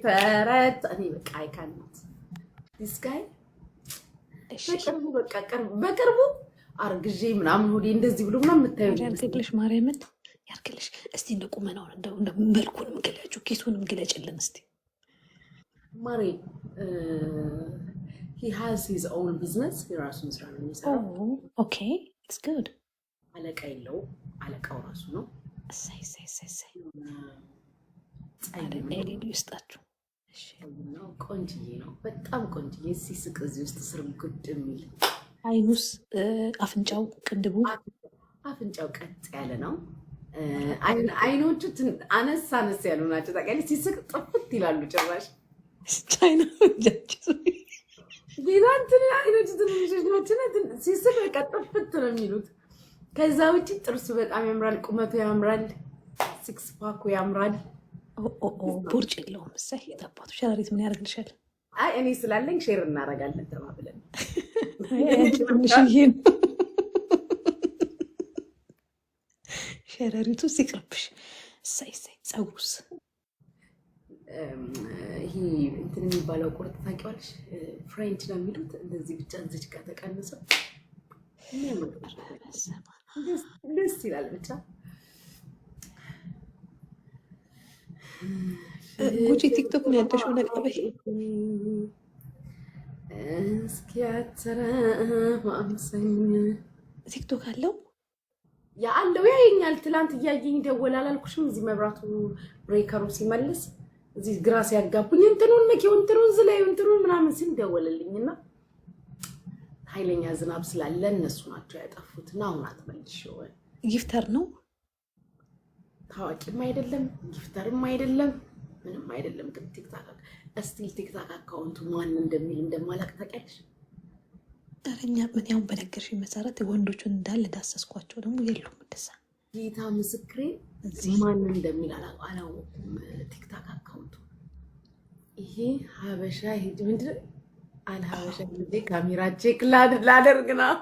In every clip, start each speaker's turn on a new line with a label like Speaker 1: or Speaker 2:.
Speaker 1: ተረት እኔ በቃ አይካንት this guy በቅርቡ አርግዤ ምናምን ሆዴ እንደዚህ ብሎ ምናምን የምታየው
Speaker 2: ያርግልሽ ማርያምን ያርግልሽ። እስቲ እንደ ቁመናውን እንደ መልኩንም ግለጪው ኬሱንም ግለጭልን እስቲ
Speaker 1: ማሬ he has his own business የራሱን ስራ ነው የሚሰራው።
Speaker 2: ኦኬ it's good
Speaker 1: አለቃ የለው አለቃው ራሱ ነው።
Speaker 2: ሳይ አይደል ይስጣችሁ። እሺ
Speaker 1: ነው ቆንጅዬ ነው በጣም ቆንጅዬ ሲስቅ እዚህ ውስጥ ስር ጉድ የሚል
Speaker 2: አይኑስ አፍንጫው ቅንድቡ
Speaker 1: አፍንጫው ቀጥ ያለ ነው። አይኖቹ አነስ ያሉ ናቸው። ታውቂያለሽ ሲስቅ ጥፍት ይላሉ ጭራሽ
Speaker 2: ቻይና ጃጅ
Speaker 1: ቢራንትን አይኖቹ ትንሽ ናቸው ሲስቅ በቃ ጥፍት ነው የሚሉት። ከዛ ውጪ ጥርሱ በጣም ያምራል፣ ቁመቱ ያምራል፣ ሲክስ ፓኩ ያምራል።
Speaker 2: ቦርጭ የለውም። እሰይ የታባቱ ሸረሪት ምን ያደርግልሻል?
Speaker 1: አይ እኔ ስላለኝ ሼር እናደርጋለን ተባብለን
Speaker 2: ትንሽዬ ነው ሸረሪቱ ሲቅርብሽ። እሰይ ፀጉሩስ
Speaker 1: ይሄ እንትን የሚባለው ቁርጥ ታውቂዋለሽ? ፍሬንች ነው የሚሉት እንደዚህ ብቻ እዚች ጋር ተቀንሰው ደስ ይላል። ብቻ
Speaker 2: ጉቺ ቲክቶክ ነው ያለሽው? ነቀበሽ
Speaker 1: እስኪ አተረ ማምሰኝ
Speaker 2: ቲክቶክ አለው
Speaker 1: ያለው ያየኛል። ትላንት እያየኝ ደወል አላልኩሽም? እዚህ መብራቱ ብሬከሩ ሲመልስ እዚህ ግራ ሲያጋቡኝ እንትኑን ነኪው እንትኑን ዝላይ እንትኑን ምናምን ሲል ደወለልኝና ኃይለኛ ዝናብ ስላለ እነሱ ናቸው ያጠፉትና አሁን አትመልሽው።
Speaker 2: ጊፍተር ነው
Speaker 1: ታዋቂም አይደለም ጊፍተርም አይደለም ምንም አይደለም። ግን ቲክታክ አካውንቱ ማን እንደሚል እንደማላቅ ታውቂያለሽ?
Speaker 2: አረኛ ምን ያው በነገርሽ መሰረት ወንዶቹን እንዳለ ዳሰስኳቸው ደግሞ የሉም እንደዛ።
Speaker 1: ጌታ ምስክሬ ማን እንደሚል አላወኩም። ቲክታክ አካውንቱ ይሄ ሀበሻ ሄድ ምንድነው አልሀበሻ እንዴ ካሜራ ቼክ ላደርግ ነው።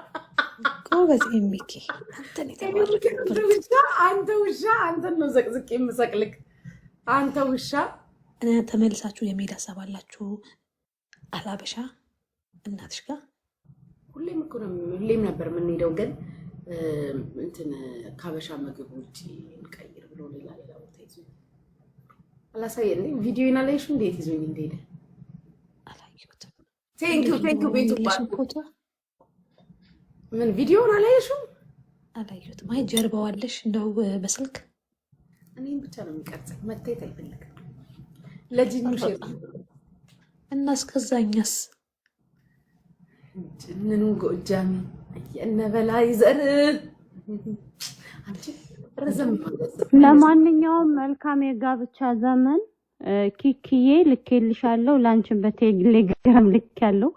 Speaker 2: ጎበዝ ኤሚኬ
Speaker 1: አንተ ውሻ አንተ ነው ዘቅዝቅ የምሰቅልክ አንተ ውሻ።
Speaker 2: ተመልሳችሁ የሜዳ ሀሳብ አላችሁ አልሀበሻ እናትሽ ጋር?
Speaker 1: ሁሌም ነበር የምንሄደው፣ ግን እንትን ከሀበሻ ምግብ ውጪ እንቀይር ብሎ ሌላ ቦታ ይዞኝ አላሳየን። ቪዲዮ ይናላይሽ እንዴት ይዞኝ እንደሄደ
Speaker 2: አላየሁትም።
Speaker 1: ቴንኪው ቤቱ ፎቶ ምን ቪዲዮን አላየሽም?
Speaker 2: አላየሁትም። አይ ጀርባው አለሽ እንደው በስልክ
Speaker 1: እኔን ብቻ ነው የሚቀርጸኝ፣ መታየት አይፈልግም። ለጂኑ ሼር
Speaker 2: እና እስከዛኛስ
Speaker 1: ጅንኑ ጎጃሚ የነበላይ ዘር አንቺ ረዘም
Speaker 3: ለማንኛውም መልካም የጋብቻ ዘመን ኪኪዬ ልኬልሻለሁ። ላንቺን በቴሌግራም ልኬያለሁ።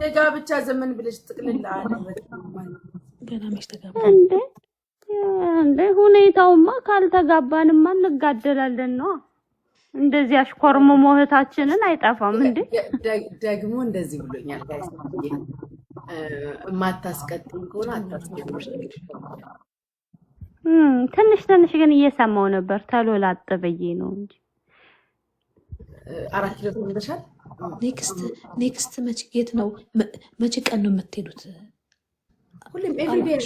Speaker 1: የጋብቻ ዘመን ብለሽ ጥቅልል አለበት
Speaker 2: ገና መች ተጋባ
Speaker 3: እንደ ሁኔታውማ ካልተጋባንማ እንጋደላለን ነው። እንደዚህ አሽኮርሞ ሞህታችንን አይጠፋም እንዴ?
Speaker 1: ደግሞ እንደዚህ ብሎኛል ጋይስ ማታስቀጥም ከሆነ አታስቀጥም።
Speaker 3: ትንሽ ግን እየሰማው ነበር። ተሎላጥ በዬ ነው እንጂ
Speaker 1: 4 ኪሎ ተመለሻል።
Speaker 2: ኔክስት መቼ የት ነው? መቼ ቀን ነው የምትሄዱት?
Speaker 1: ሁሌም ኤቭሪዴይ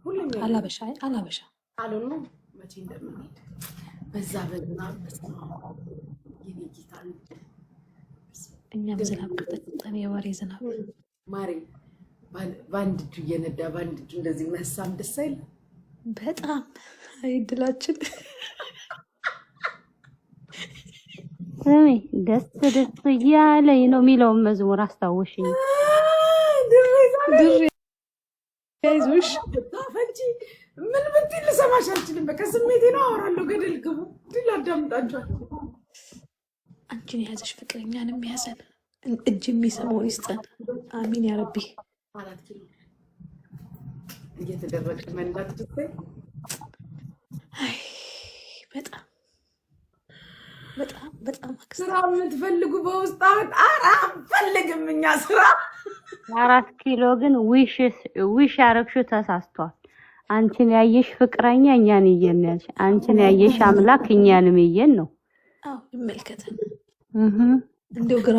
Speaker 1: ሁሌም
Speaker 2: አላበሻ
Speaker 1: አሉን ነው መቼ እንደምንሄድ በዛ በስማ የኔጊታን
Speaker 2: እኛም ዝናብ ከተጠጣን የወሬ ዝናብ
Speaker 1: ማሪ ባንድ እጁ እየነዳ ባንድ እጁ እንደዚህ መሳም ደስ አይል?
Speaker 2: በጣም አይድላችን
Speaker 3: ስሚ ደስ እያለኝ ነው የሚለውን መዝሙር አስታውሽኝ።
Speaker 2: አይዞሽ
Speaker 1: ታፈጂ ምን ብትል ልሰማሽ አልችልም። በቃ ስሜቴ ነው አወራለሁ። ገደል ግቡ ድል አዳምጣችኋል።
Speaker 2: አንቺን የያዘሽ ፍቅረኛንም ያዘን እጅ የሚሰማውን ይስጠን። አሚን ያ ረቢ።
Speaker 1: 4 ኪሎ እየተደረገ መንዳት ትተይ
Speaker 2: አይ በጣም
Speaker 1: ስራ የምትፈልጉ በውስጥ አንፈልግም እኛ ስራ
Speaker 3: 4 ኪሎ ግን ዊሽ ያረግሽው ተሳስቷል። አንቺን ያየሽ ፍቅረኛ እኛን ይየናል። አንቺን ያየሽ አምላክ እኛንም ይየን ነው።
Speaker 2: ይመልከተን። እንደው ግራ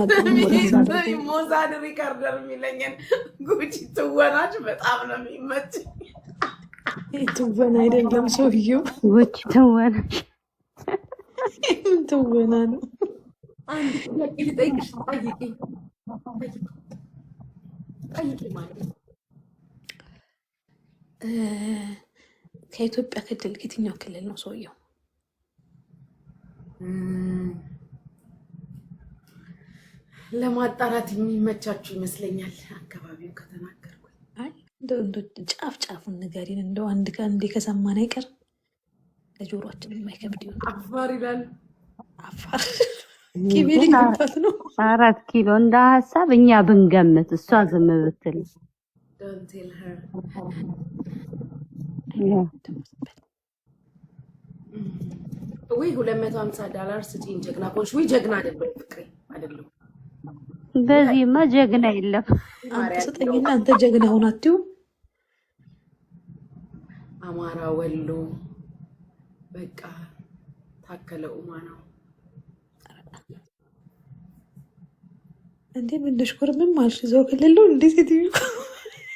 Speaker 1: ሞዛድ ሪካርደር የሚለኝን ጉቺ ትወናች በጣም ነው የሚመች።
Speaker 2: ትወና አይደለም ሰውዬው
Speaker 3: ጉቺ ትወና
Speaker 2: ምን ትወና ነው?
Speaker 1: አንድ ጥያቄ ልጠይቅሽ። ጠይቂ ማለት
Speaker 2: ከኢትዮጵያ ክልል የትኛው ክልል ነው ሰውየው?
Speaker 1: ለማጣራት የሚመቻችሁ ይመስለኛል አካባቢው ከተናገርኩ።
Speaker 2: አይ ጫፍ ጫፉን ንገሪን። እንደው አንድ ቀን እንዲህ ከሰማን አይቀር ለጆሮአችን የማይከብድ ይሆን።
Speaker 1: አፋር ይላል።
Speaker 2: አፋር ቂቤ ሊገባት ነው።
Speaker 3: 4 ኪሎ እንደ ሀሳብ እኛ ብንገምት እሷ ዝም ብትል
Speaker 1: Don't tell her. ወይ $250 ስጪኝ ጀግና ኮንሽ። ወይ ጀግና አይደለም ፍቅሬ አይደለም።
Speaker 3: በዚህማ ጀግና የለም።
Speaker 2: አንተ ስጠኝና አንተ ጀግና ሆና አትዩ።
Speaker 1: አማራ ወሎ በቃ ታከለ ኡማ ነው
Speaker 2: እንዴ? ምን ደሽኮር ምን ማልሽ ዘው ክልል እንዴ? ሴትዩ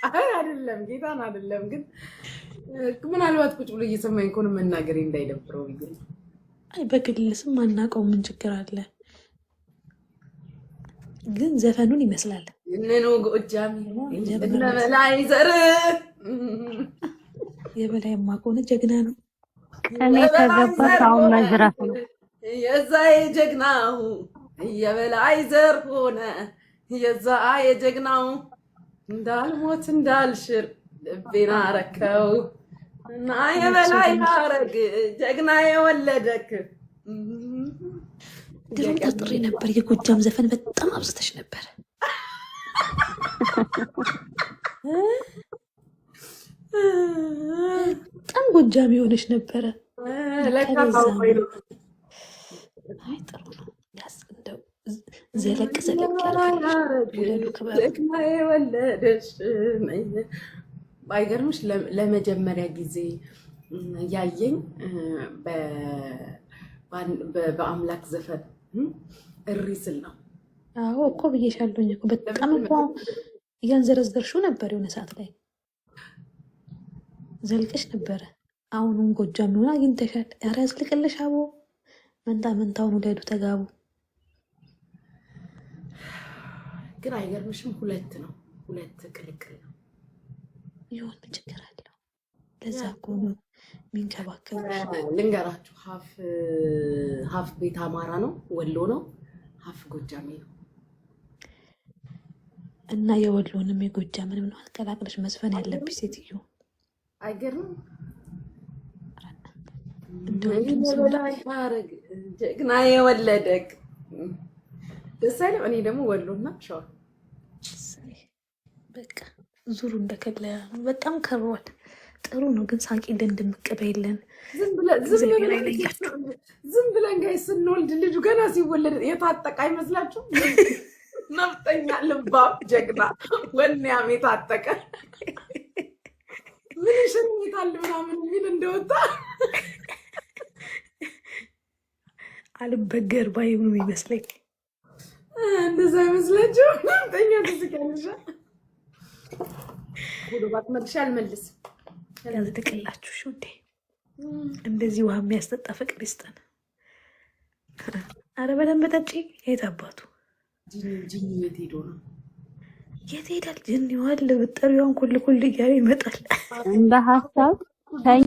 Speaker 1: አይደለም ጌታን አይደለም። ግን ምናልባት ቁጭ ብሎ እየሰማኝ ከሆነ መናገሬ እንዳይደብረው ብዬ ነው።
Speaker 2: አይ በክልል ስም ማናውቀው ምን ችግር አለ? ግን ዘፈኑን ይመስላል።
Speaker 1: እነኖ ጎጃም በላይ ዘር
Speaker 2: የበላይ ማቆነ ጀግና ነው።
Speaker 3: እኔ ከገባ አሁን መዝረፍ ነው።
Speaker 1: የዛ የጀግናው የበላይ ዘር ሆነ የዛ የጀግናው እንዳልሞት እንዳልሽር ልቤና ረከው እና የበላይ ማረግ ጀግና የወለደክ።
Speaker 2: ድሮ ጠርጥሬ ነበር የጎጃም ዘፈን በጣም አብዝተሽ ነበር። በጣም ጎጃም የሆነች ነበረ። አይ ጥሩ ነው። እንደው ዘለቅ ዘለቅ
Speaker 1: የወለደሽ ባይገርምሽ ለመጀመሪያ ጊዜ ያየኝ በአምላክ ዘፈን እሪ ስል ነው።
Speaker 2: አዎ እኮ ብዬሻለሁኝ እኮ በጣም እኮ እያንዘረዘርሽው ነበር። የሆነ ሰዓት ላይ ዘልቀሽ ነበረ። አሁኑን ጎጃም ሆና አግኝተሻል። ኧረ ያዝልቅልሽ አቦ። መንታ መንታውን ውለዱ ተጋቡ።
Speaker 1: ግን አይገርምሽም? 2 ነው፣ 2 ቅልቅል ነው።
Speaker 2: ይሁን ምን ችግር አለው? ለዛ እኮ ነው የሚንከባከብሽ።
Speaker 1: ልንገራችሁ፣ ሀፍ ቤት አማራ ነው፣ ወሎ ነው፣ ሀፍ ጎጃሜ ነው።
Speaker 2: እና የወሎንም የጎጃምንም ነው አቀላቅለሽ መስፈን ያለብሽ ሴትዮ።
Speaker 1: አይገርምም? ጀግና የወለደክ ደስ አይልም? እኔ ደግሞ ወሎና ሸዋ
Speaker 2: በቃ ዙሩ እንደከለ በጣም ከሯል። ጥሩ ነው ግን ሳቂልን እንድምቀበይለን
Speaker 1: ዝም ብለን ጋይ ስንወልድ ልጁ ገና ሲወለድ የታጠቀ አይመስላችሁ? ነፍጠኛ ልባብ ጀግና ወኔያም የታጠቀ ምን ይሸኝታል ምናምን የሚል እንደወጣ
Speaker 2: አልበገር ባይ ነው ይመስለኝ።
Speaker 1: እንደዛ ይመስላችሁ? ነፍጠኛ ትስቀልሻ ሁሉ ባትመልሽ አልመልስም።
Speaker 2: ያዝልቅላችሁ ሹዴ። እንደዚህ ውሃ የሚያስጠጣ ፍቅር ይስጠን። አረ በደንብ ጠጪ። የት አባቱ
Speaker 1: ጅኒ የት ሄዶ ነው?
Speaker 2: የት ሄዳል? ጅኒዋል ብጠሪዋን ኩል ኩል እያለ ይመጣል
Speaker 3: እንደ ሀሳብ